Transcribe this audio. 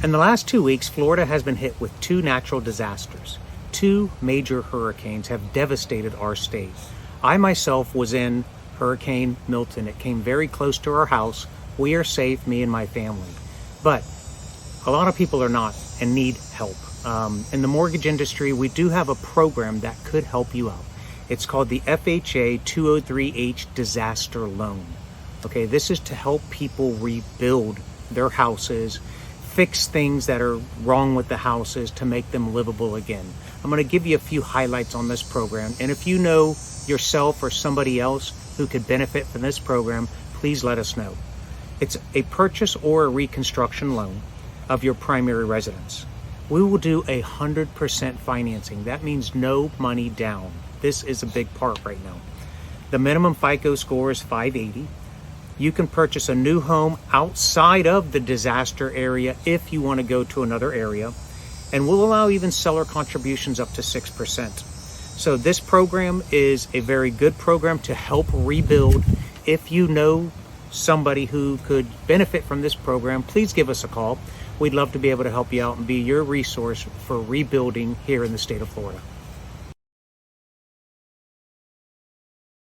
In the last 2 weeks, Florida has been hit with 2 natural disasters. 2 major hurricanes have devastated our state. I myself was in Hurricane Milton. It came very close to our house. We are safe, me and my family. But a lot of people are not and need help. In the mortgage industry, we do have a program that could help you out. It's called the FHA 203H Disaster Loan. Okay, this is to help people rebuild their houses, fix things that are wrong with the houses to make them livable again. I'm going to give you a few highlights on this program, and if you know yourself or somebody else who could benefit from this program, please let us know. It's a purchase or a reconstruction loan of your primary residence. We will do 100% financing. That means no money down. This is a big part right now. The minimum FICO score is 580. You can purchase a new home outside of the disaster area if you want to go to another area, and we'll allow even seller contributions up to 6%. So this program is a very good program to help rebuild. If you know somebody who could benefit from this program, please give us a call. We'd love to be able to help you out and be your resource for rebuilding here in the state of Florida.